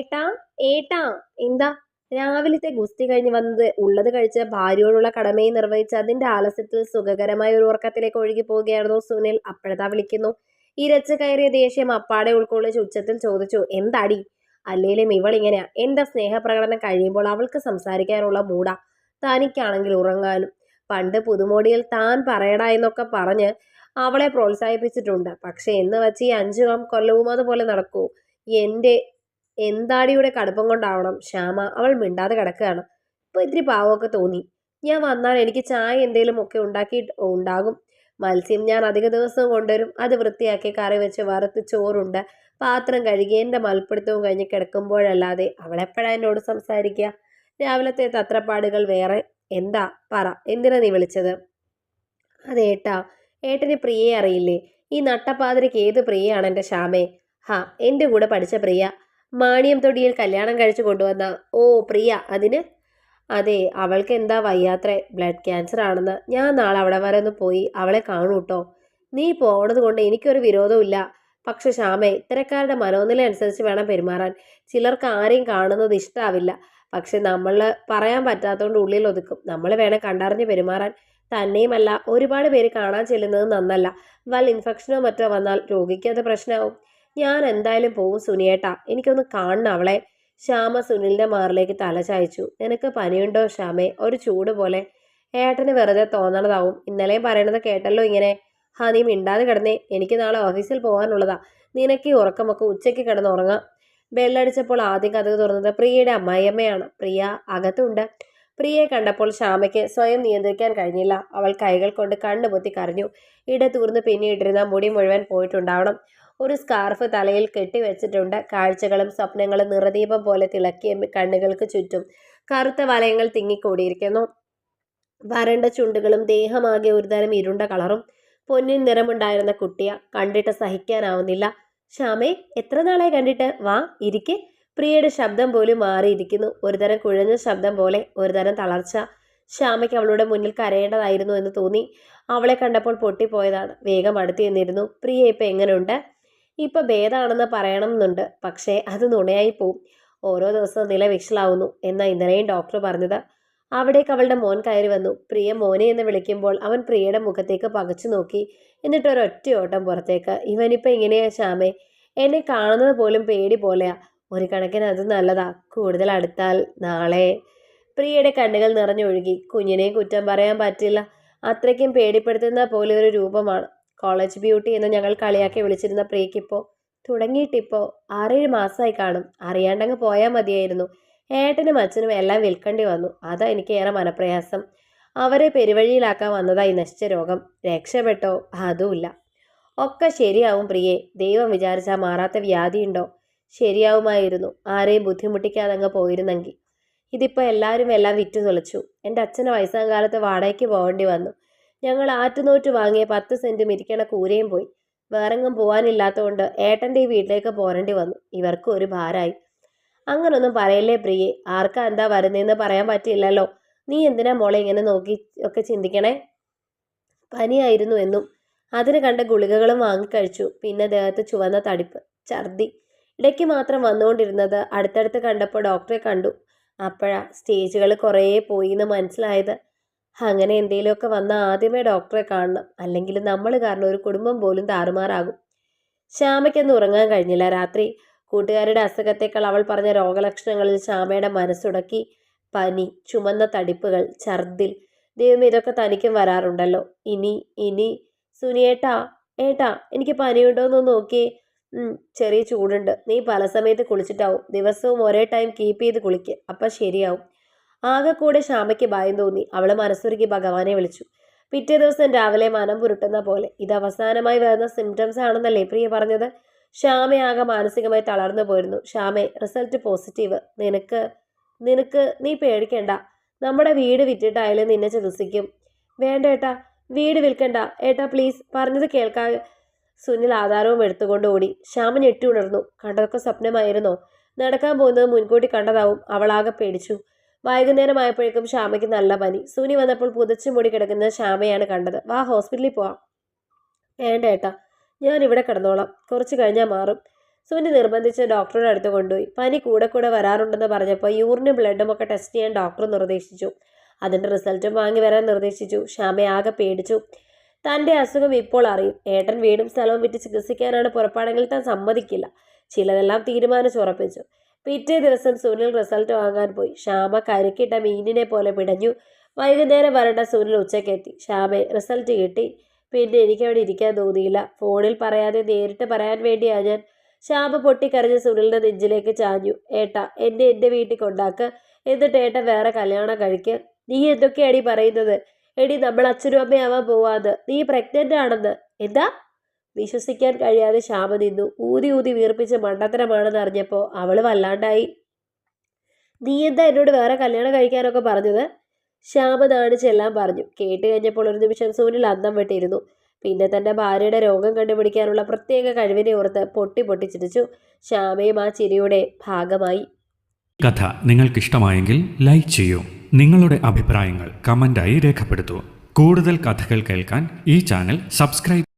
ഏട്ടാ ഏട്ടാ എന്താ രാവിലത്തെ ഗുസ്തി കഴിഞ്ഞ് വന്നത് ഉള്ളത് കഴിച്ച് ഭാര്യയോടുള്ള കടമയെ നിർവഹിച്ച് അതിന്റെ ആലസ്യത്തിൽ സുഖകരമായ ഒരു ഉറക്കത്തിലേക്ക് ഒഴുകി പോവുകയായിരുന്നു സുനിൽ. അപ്പോഴതാ വിളിക്കുന്നു. ഇരച്ചു കയറിയ ദേഷ്യം അപ്പാടെ ഉൾക്കൊള്ളിച്ച് ഉച്ചത്തിൽ ചോദിച്ചു, എന്താടി? അല്ലേലും ഇവൾ ഇങ്ങനെയാ. എന്റെ സ്നേഹപ്രകടനം കഴിയുമ്പോൾ അവൾക്ക് സംസാരിക്കാനുള്ള മൂടാ. തനിക്കാണെങ്കിൽ ഉറങ്ങാനും. പണ്ട് പുതുമോടിയിൽ താൻ പറയടാ എന്നൊക്കെ പറഞ്ഞ് അവളെ പ്രോത്സാഹിപ്പിച്ചിട്ടുണ്ട്. പക്ഷെ എന്ന് വെച്ച് ഈ 5 കൊല്ലവും അതുപോലെ നടക്കൂ? എന്റെ എന്താടിയുടെ കടുപ്പം കൊണ്ടാവണം ശ്യാമ അവൾ മിണ്ടാതെ കിടക്കുകയാണ്. ഇപ്പൊ ഇത്തിരി പാവമൊക്കെ തോന്നി. ഞാൻ വന്നാൽ എനിക്ക് ചായ എന്തേലും ഒക്കെ ഉണ്ടാകും. മത്സ്യം ഞാൻ അധിക ദിവസവും കൊണ്ടുവരും. അത് വൃത്തിയാക്കി കറി വെച്ച് വറുത്ത് ചോറുണ്ട് പാത്രം കഴുകി എന്റെ മൽപ്പിടുത്തവും കഴിഞ്ഞ് കിടക്കുമ്പോഴല്ലാതെ അവളെപ്പോഴാ എന്നോട് സംസാരിക്കുക? രാവിലത്തെ തത്രപ്പാടുകൾ വേറെ. എന്താ പറ, എന്തിനാ നീ വിളിച്ചത്? അതേട്ടാ, ഏട്ടന് പ്രിയയെ അറിയില്ലേ? ഈ നട്ടപ്പാതിരിക്ക് ഏത് പ്രിയയാണ് എൻ്റെ ശ്യാമേ? ഹാ, എൻ്റെ കൂടെ പഠിച്ച പ്രിയ. മാണിയം തൊടിയിൽ കല്യാണം കഴിച്ചു കൊണ്ടുവന്ന. ഓ പ്രിയ, അതിന്? അതെ, അവൾക്ക് എന്താ വയ്യാത്രേ, ബ്ലഡ് ക്യാൻസർ ആണെന്ന്. ഞാൻ നാളെ അവിടെ വരെ ഒന്ന് പോയി അവളെ കാണൂട്ടോ. നീ പോണത് കൊണ്ട് എനിക്കൊരു വിരോധമില്ല. പക്ഷെ ശ്യാമേ, ഇത്തരക്കാരുടെ മനോനില അനുസരിച്ച് വേണം പെരുമാറാൻ. ചിലർക്ക് ആരെയും കാണുന്നത് ഇഷ്ടാവില്ല. പക്ഷെ നമ്മൾ പറയാൻ പറ്റാത്തതുകൊണ്ട് ഉള്ളിൽ ഒതുക്കും. നമ്മൾ വേണം കണ്ടറിഞ്ഞ് പെരുമാറാൻ. തന്നെയുമല്ല, ഒരുപാട് പേര് കാണാൻ ചെല്ലുന്നത് നന്നല്ല. വല്ല ഇൻഫെക്ഷനോ മറ്റോ വന്നാൽ രോഗിക്ക് അത് പ്രശ്നമാവും. ഞാൻ എന്തായാലും പോവും സുനിയേട്ടാ, എനിക്കൊന്ന് കാണണം അവളെ. ശ്യാമ സുനിലിന്റെ മാറിലേക്ക് തല ചായച്ചു. നിനക്ക് പനിയുണ്ടോ ശ്യാമേ? ഒരു ചൂട് പോലെ. ഏട്ടന് വെറുതെ തോന്നണതാവും. ഇന്നലെയും പറയണത് കേട്ടല്ലോ ഇങ്ങനെ. ഹാ, നീ മിണ്ടാതെ കിടന്നേ. എനിക്ക് നാളെ ഓഫീസിൽ പോകാനുള്ളതാ. നിനക്ക് ഈ ഉറക്കമൊക്കെ ഉച്ചയ്ക്ക് കിടന്ന് ഉറങ്ങാം. ബെല്ലടിച്ചപ്പോൾ ആദ്യം കഥക് തുറന്നത് പ്രിയയുടെ അമ്മായിയമ്മയാണ്. പ്രിയ അകത്തുണ്ട്. പ്രിയയെ കണ്ടപ്പോൾ ശ്യാമയ്ക്ക് സ്വയം നിയന്ത്രിക്കാൻ കഴിഞ്ഞില്ല. അവൾ കൈകൾ കൊണ്ട് കണ്ണുപൊത്തി കരഞ്ഞു. ഇടതൂർന്ന് പിന്നിട്ടിരുന്ന മുടി മുഴുവൻ പോയിട്ടുണ്ടാവണം. ഒരു സ്കാർഫ് തലയിൽ കെട്ടിവെച്ചിട്ടുണ്ട്. കാഴ്ചകളും സ്വപ്നങ്ങളും നിറദീപം പോലെ തിളക്കിയ കണ്ണുകൾക്ക് ചുറ്റും കറുത്ത വലയങ്ങൾ തിങ്ങിക്കൂടിയിരിക്കുന്നു. വരണ്ട ചുണ്ടുകളും ദേഹമാകെ ഒരുതരം ഇരുണ്ട കളറും. പൊന്നിൻ നിറമുണ്ടായിരുന്ന കുട്ടിയ കണ്ടിട്ട് സഹിക്കാനാവുന്നില്ല. ശ്യാമേ, എത്ര നാളായി കണ്ടിട്ട്? വാ, ഇരിക്കെ. പ്രിയയുടെ ശബ്ദം പോലും മാറിയിരിക്കുന്നു. ഒരുതരം കുഴഞ്ഞ ശബ്ദം പോലെ, ഒരുതരം തളർച്ച. ശ്യാമയ്ക്ക് അവളുടെ മുന്നിൽ കരയേണ്ടതായിരുന്നു എന്ന് തോന്നി. അവളെ കണ്ടപ്പോൾ പൊട്ടിപ്പോയതാണ്. വേഗം അടുത്ത് ചെന്നിരുന്നു. പ്രിയ ഇപ്പൊ എങ്ങനെയുണ്ട്? ഇപ്പൊ ഭേദമാണെന്ന് പറയണമെന്നുണ്ട്. പക്ഷേ അത് നുണയായി പോവും. ഓരോ ദിവസവും നില വിഷലാവുന്നു എന്നാ ഇന്നലെയും ഡോക്ടർ പറഞ്ഞത്. അവിടേക്ക് അവളുടെ മോൻ കയറി വന്നു. പ്രിയ മോനെ എന്ന് വിളിക്കുമ്പോൾ അവൻ പ്രിയയുടെ മുഖത്തേക്ക് പകച്ചു നോക്കി. എന്നിട്ട് ഒരൊറ്റ ഓട്ടം പുറത്തേക്ക്. ഇവനിപ്പോ ഇങ്ങനെയാ ശ്യാമേ? എന്നെ കാണുന്നത് പോലും പേടി പോലെയാ. ഒരു കണക്കിന് അത് നല്ലതാ. കൂടുതൽ അടുത്താൽ നാളെ. പ്രിയയുടെ കണ്ണുകൾ നിറഞ്ഞൊഴുകി. കുഞ്ഞിനെയും കുറ്റം പറയാൻ പറ്റില്ല. അത്രയ്ക്കും പേടിപ്പെടുത്തുന്ന പോലെ ഒരു രൂപമാണ്. കോളേജ് ബ്യൂട്ടി എന്ന് ഞങ്ങൾ കളിയാക്കി വിളിച്ചിരുന്ന പ്രിയക്കിപ്പോ തുടങ്ങിയിട്ടിപ്പോ 6-7 മാസമായി കാണും. അറിയാണ്ടങ്ങ് പോയാൽ മതിയായിരുന്നു. ഏട്ടനും അച്ഛനും എല്ലാം വിൽക്കേണ്ടി വന്നു. അതാ എനിക്ക് ഏറെ മനപ്രയാസം. അവരെ പെരുവഴിയിലാക്കാൻ വന്നതായി നശിച്ച രോഗം. രക്ഷപ്പെട്ടോ? അതുമില്ല. ഒക്കെ ശരിയാവും പ്രിയേ. ദൈവം വിചാരിച്ചാൽ മാറാത്ത വ്യാധിയുണ്ടോ? ശരിയാവുമായിരുന്നു, ആരെയും ബുദ്ധിമുട്ടിക്കാതെ അങ്ങ് പോയിരുന്നെങ്കിൽ. ഇതിപ്പോൾ എല്ലാവരും എല്ലാം വിറ്റു തുളച്ചു. എൻ്റെ അച്ഛന് വയസ്സാം കാലത്ത് വാടകയ്ക്ക് പോകേണ്ടി വന്നു. ഞങ്ങൾ ആറ്റുനോറ്റ് വാങ്ങിയ 10 സെൻറ്റും ഇരിക്കണ കൂരയും പോയി. വേറെങ്ങും പോകാനില്ലാത്തതുകൊണ്ട് ഏട്ടൻ്റെ ഈ വീട്ടിലേക്ക് പോരേണ്ടി വന്നു. ഇവർക്കും ഒരു ഭാരമായി. അങ്ങനൊന്നും പറയല്ലേ പ്രിയേ. ആർക്കാ എന്താ വരുന്നതെന്ന് പറയാൻ പറ്റില്ലല്ലോ. നീ എന്തിനാ മോളെ ഇങ്ങനെ നോക്കി ഒക്കെ ചിന്തിക്കണേ? പനിയായിരുന്നു എന്നും. അതിന് കണ്ട ഗുളികകളും വാങ്ങിക്കഴിച്ചു. പിന്നെ ദേഹത്ത് ചുവന്ന തടിപ്പ്, ഛർദി. ഇടയ്ക്ക് മാത്രം വന്നുകൊണ്ടിരുന്നത്. അടുത്തടുത്ത് കണ്ടപ്പോൾ ഡോക്ടറെ കണ്ടു. അപ്പോഴാ സ്റ്റേജുകൾ കുറേ പോയി എന്ന് മനസ്സിലായത്. അങ്ങനെ എന്തെങ്കിലുമൊക്കെ വന്നാൽ ആദ്യമേ ഡോക്ടറെ കാണണം. അല്ലെങ്കിൽ നമ്മൾ കാരണം ഒരു കുടുംബം പോലും താറുമാറാകും. ശ്യാമയ്ക്കൊന്നും ഉറങ്ങാൻ കഴിഞ്ഞില്ല രാത്രി. കൂട്ടുകാരുടെ അസുഖത്തേക്കാൾ അവൾ പറഞ്ഞ രോഗലക്ഷണങ്ങളിൽ ശ്യാമയുടെ മനസ്സുടക്കി. പനി, ചുമന്ന തടിപ്പുകൾ, ഛർദിൽ. ദൈവം, ഇതൊക്കെ തനിക്കും വരാറുണ്ടല്ലോ. ഇനി ഇനി സുനിയേട്ടാ, ഏട്ടാ, എനിക്ക് പനിയുണ്ടോയെന്ന് നോക്കിയേ. ചെറിയ ചൂടുണ്ട്. നീ പല സമയത്ത് കുളിച്ചിട്ടാവും. ദിവസവും ഒരേ ടൈം കീപ്പ് ചെയ്ത് കുളിക്ക്. അപ്പം ശരിയാവും. ആകെ കൂടെ ശ്യാമയ്ക്ക് ഭയം തോന്നി. അവൾ മനസ്സുരുക്കി ഭഗവാനെ വിളിച്ചു. പിറ്റേ ദിവസം രാവിലെ മനം പുരട്ടുന്ന പോലെ. ഇത് അവസാനമായി വരുന്ന സിംറ്റംസ് ആണെന്നല്ലേ പ്രിയ പറഞ്ഞത്? ശ്യാമയാകെ മാനസികമായി തളർന്നു പോയിരുന്നു. ശ്യാമേ, റിസൾട്ട് പോസിറ്റീവ്. നിനക്ക് നിനക്ക് നീ പേടിക്കണ്ട. നമ്മുടെ വീട് വിറ്റിട്ടായാലും നിന്നെ ചികിത്സിക്കും. വേണ്ട ഏട്ടാ, വീട് വിൽക്കണ്ട ഏട്ടാ, പ്ലീസ്. പറഞ്ഞത് കേൾക്കാ. സുനിൽ ആധാരവും എടുത്തുകൊണ്ട് ഓടി. ശ്യാമ ഞെട്ടി ഉണർന്നു. കണ്ടതൊക്കെ സ്വപ്നമായിരുന്നോ? നടക്കാൻ പോകുന്നത് മുൻകൂട്ടി കണ്ടതാവും. അവളാകെ പേടിച്ചു. വൈകുന്നേരമായപ്പോഴേക്കും ശ്യാമയ്ക്ക് നല്ല പനി. സുനി വന്നപ്പോൾ പുതച്ചു മൂടി കിടക്കുന്ന ശ്യാമയാണ് കണ്ടത്. വാ, ഹോസ്പിറ്റലിൽ പോവാം. വേണ്ട ഏട്ടാ, ഞാൻ ഇവിടെ കിടന്നോളാം. കുറച്ച് കഴിഞ്ഞാൽ മാറും. സുനി നിർബന്ധിച്ച് ഡോക്ടറുടെ അടുത്ത് കൊണ്ടുപോയി. പനി കൂടെ വരാറുണ്ടെന്ന് പറഞ്ഞപ്പോൾ യൂറിനും ബ്ലഡും ഒക്കെ ടെസ്റ്റ് ചെയ്യാൻ ഡോക്ടർ നിർദ്ദേശിച്ചു. അതിൻ്റെ റിസൾട്ടും വാങ്ങി വരാൻ നിർദ്ദേശിച്ചു. ശ്യാമ ആകെ പേടിച്ചു. തൻ്റെ അസുഖം ഇപ്പോൾ അറിയും. ഏട്ടൻ വീടും സ്ഥലവും വിറ്റ് ചികിത്സിക്കാനാണ് പുറപ്പാടെങ്കിൽ താൻ സമ്മതിക്കില്ല. ചിലതെല്ലാം തീരുമാനിച്ചുറപ്പിച്ചു. പിറ്റേ ദിവസം സുനിൽ റിസൾട്ട് വാങ്ങാൻ പോയി. ശ്യാമ കരുക്കിട്ട മീനിനെ പോലെ പിടഞ്ഞു. വൈകുന്നേരം വരേണ്ട സുനിൽ ഉച്ചക്കെത്തി. ശ്യാമെ, റിസൾട്ട് കിട്ടി. പിന്നെ എനിക്കവിടെ ഇരിക്കാൻ തോന്നിയില്ല. ഫോണിൽ പറയാതെ നേരിട്ട് പറയാൻ വേണ്ടിയാണ് ഞാൻ. ശ്യാമ പൊട്ടിക്കരഞ്ഞ് സുനിലിൻ്റെ നെഞ്ചിലേക്ക് ചാഞ്ഞു. ഏട്ടാ, എന്നെ എൻ്റെ വീട്ടിൽ കൊണ്ടാക്ക്. എന്നിട്ട് ഏട്ടൻ വേറെ കല്യാണം കഴിക്ക്. നീ എന്തൊക്കെയാടി പറയുന്നത്? എടി, നമ്മൾ അച്ഛനും അമ്മയാവാൻ പോവാന്ന്. നീ പ്രഗ്നൻ്റ് ആണെന്ന്. എന്താ? വിശ്വസിക്കാൻ കഴിയാതെ ശ്യാമ നിന്നു. ഊതി വീർപ്പിച്ച് മണ്ടത്തരമാണെന്ന് അറിഞ്ഞപ്പോൾ അവൾ വല്ലാണ്ടായി. നീ എന്താ എന്നോട് വേറെ കല്യാണം കഴിക്കാനൊക്കെ പറഞ്ഞത്? ശ്യാമ നാണിച്ചെല്ലാം പറഞ്ഞു. കേട്ട് കഴിഞ്ഞപ്പോൾ ഒരു നിമിഷം സുനിൽ അന്തം വിട്ടിരുന്നു. പിന്നെ തൻ്റെ ഭാര്യയുടെ രോഗം കണ്ടുപിടിക്കാനുള്ള പ്രത്യേക കഴിവിനെ ഓർത്ത് പൊട്ടി ചിരിച്ചു. ശ്യാമയും ആ ചിരിയുടെ ഭാഗമായി. കഥ നിങ്ങൾക്കിഷ്ടമായെങ്കിൽ ലൈക്ക് ചെയ്യൂ. നിങ്ങളുടെ അഭിപ്രായങ്ങൾ കമൻ്റായി രേഖപ്പെടുത്തൂ. കൂടുതൽ കഥകൾ കേൾക്കാൻ ഈ ചാനൽ സബ്സ്ക്രൈബ്